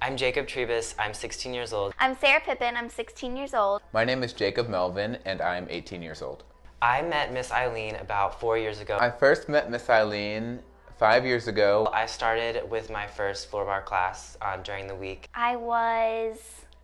I'm Jacob Tribus. I'm 16 years old. I'm Sarah Pippin. I'm 16 years old. My name is Jacob Melvin, and I'm 18 years old. I met Miss Eileen about 4 years ago. I first met Miss Eileen 5 years ago. I started with my first floor bar class during the week. I was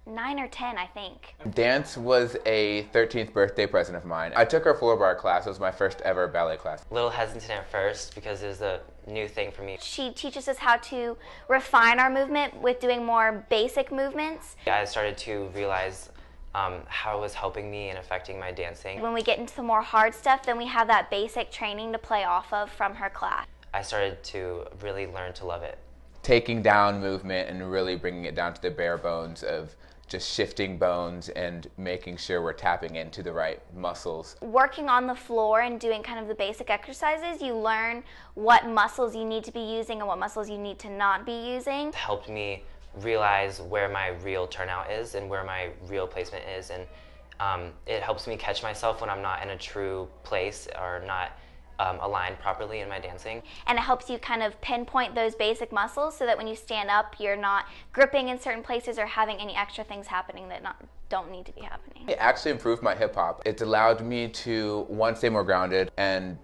9 or 10, I think. Dance was a 13th birthday present of mine. I took her floor bar class. It was my first ever ballet class. A little hesitant at first because it was a new thing for me. She teaches us how to refine our movement with doing more basic movements. I started to realize how it was helping me and affecting my dancing. When we get into the more hard stuff, then we have that basic training to play off of from her class. I started to really learn to love it. Taking down movement and really bringing it down to the bare bones of just shifting bones and making sure we're tapping into the right muscles. Working on the floor and doing kind of the basic exercises, you learn what muscles you need to be using and what muscles you need to not be using. It helped me realize where my real turnout is and where my real placement is, and it helps me catch myself when I'm not in a true place or not aligned properly in my dancing. And it helps you kind of pinpoint those basic muscles so that when you stand up, you're not gripping in certain places or having any extra things happening that don't need to be happening. It actually improved my hip hop. It's allowed me to, one, stay more grounded and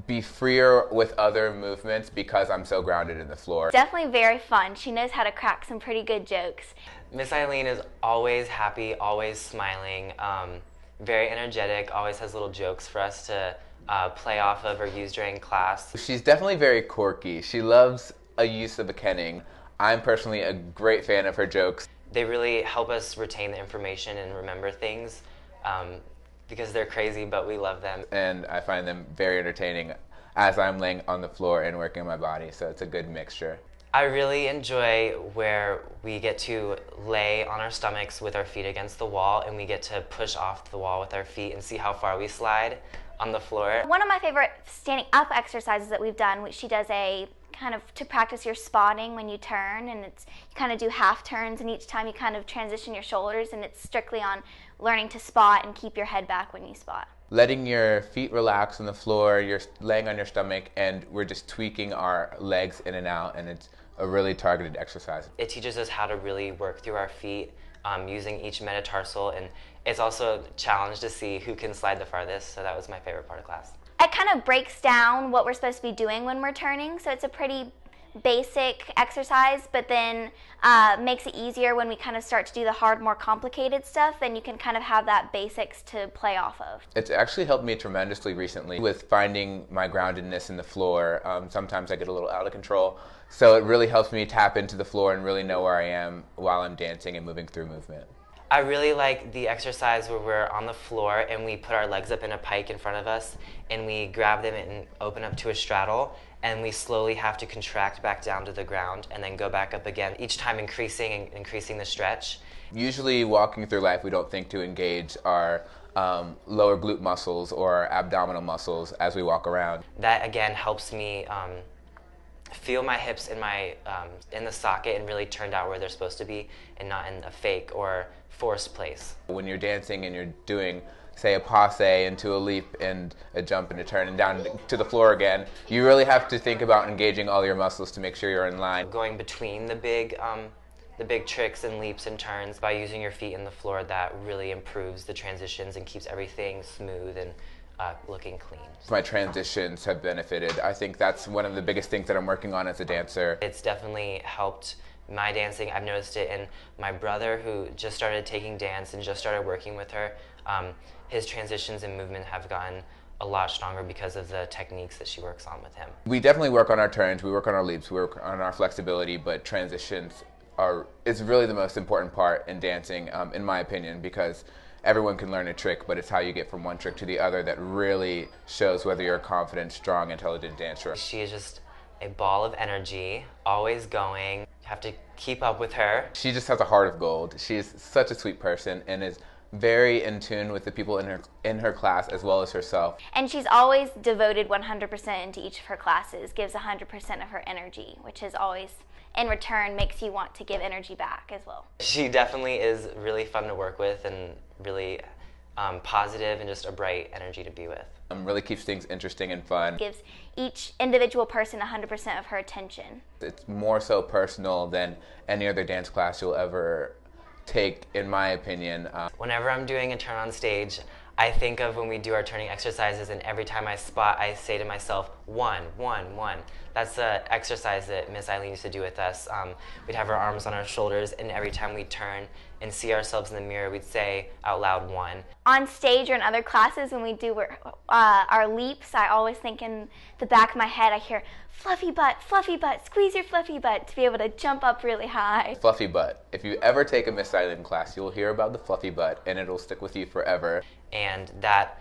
be freer with other movements because I'm so grounded in the floor. Definitely very fun. She knows how to crack some pretty good jokes. Miss Eileen is always happy, always smiling, very energetic, always has little jokes for us to play off of or use during class. She's definitely very quirky. She loves a use of a kenning. I'm personally a great fan of her jokes. They really help us retain the information and remember things because they're crazy, but we love them. And I find them very entertaining as I'm laying on the floor and working on my body, so it's a good mixture. I really enjoy where we get to lay on our stomachs with our feet against the wall and we get to push off the wall with our feet and see how far we slide on the floor. One of my favorite standing up exercises that we've done, which she does a kind of to practice your spotting when you turn, and you kind of do half turns, and each time you kind of transition your shoulders, and it's strictly on learning to spot and keep your head back when you spot. Letting your feet relax on the floor, you're laying on your stomach, and we're just tweaking our legs in and out, and it's a really targeted exercise. It teaches us how to really work through our feet using each metatarsal, and it's also a challenge to see who can slide the farthest, so that was my favorite part of class. It kind of breaks down what we're supposed to be doing when we're turning, so it's a pretty basic exercise, but then makes it easier when we kind of start to do the hard, more complicated stuff. Then you can kind of have that basics to play off of. It's actually helped me tremendously recently with finding my groundedness in the floor. Sometimes I get a little out of control, so it really helps me tap into the floor and really know where I am while I'm dancing and moving through movement. I really like the exercise where we're on the floor and we put our legs up in a pike in front of us and we grab them and open up to a straddle, and we slowly have to contract back down to the ground and then go back up again, each time increasing the stretch. Usually walking through life, we don't think to engage our lower glute muscles or our abdominal muscles as we walk around. That again helps me feel my hips in the socket and really turned out where they're supposed to be and not in a fake or forced place. When you're dancing and you're doing, say, a passe into a leap and a jump and a turn and down to the floor again, you really have to think about engaging all your muscles to make sure you're in line. Going between the big tricks and leaps and turns by using your feet in the floor, that really improves the transitions and keeps everything smooth and looking clean. My transitions have benefited. I think that's one of the biggest things that I'm working on as a dancer. It's definitely helped my dancing. I've noticed it in my brother, who just started taking dance and just started working with her. His transitions and movement have gotten a lot stronger because of the techniques that she works on with him. We definitely work on our turns, we work on our leaps, we work on our flexibility, but transitions is really the most important part in dancing, in my opinion, because everyone can learn a trick, but it's how you get from one trick to the other that really shows whether you're a confident, strong, intelligent dancer. She is just a ball of energy, always going. You have to keep up with her. She just has a heart of gold. She is such a sweet person and is very in tune with the people in her class as well as herself. And she's always devoted 100% into each of her classes, gives 100% of her energy, which is always, in return, makes you want to give energy back as well. She definitely is really fun to work with and really positive and just a bright energy to be with. Really keeps things interesting and fun. Gives each individual person 100% of her attention. It's more so personal than any other dance class you'll ever take, in my opinion. Whenever I'm doing a turn on stage, I think of when we do our turning exercises, and every time I spot, I say to myself, 1, 1, 1. That's the exercise that Miss Eileen used to do with us. We'd have our arms on our shoulders, and every time we turn and see ourselves in the mirror, we'd say out loud, 1. On stage or in other classes, when we do our leaps, I always think in the back of my head, I hear, fluffy butt, squeeze your fluffy butt, to be able to jump up really high. Fluffy butt. If you ever take a Miss Eileen class, you'll hear about the fluffy butt, and it'll stick with you forever. And that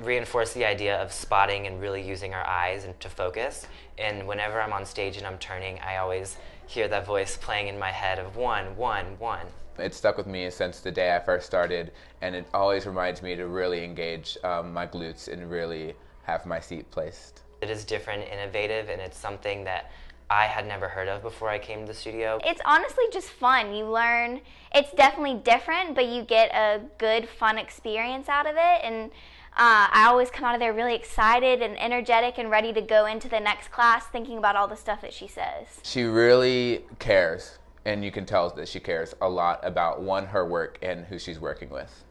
reinforced the idea of spotting and really using our eyes and to focus. And whenever I'm on stage and I'm turning, I always hear that voice playing in my head of 1, 1, 1. It stuck with me since the day I first started, and it always reminds me to really engage my glutes and really have my seat placed. It is different, innovative, and it's something that I had never heard of before I came to the studio. It's honestly just fun. You learn, it's definitely different, but you get a good, fun experience out of it. And I always come out of there really excited and energetic and ready to go into the next class thinking about all the stuff that she says. She really cares, and you can tell that she cares a lot about, one, her work and who she's working with.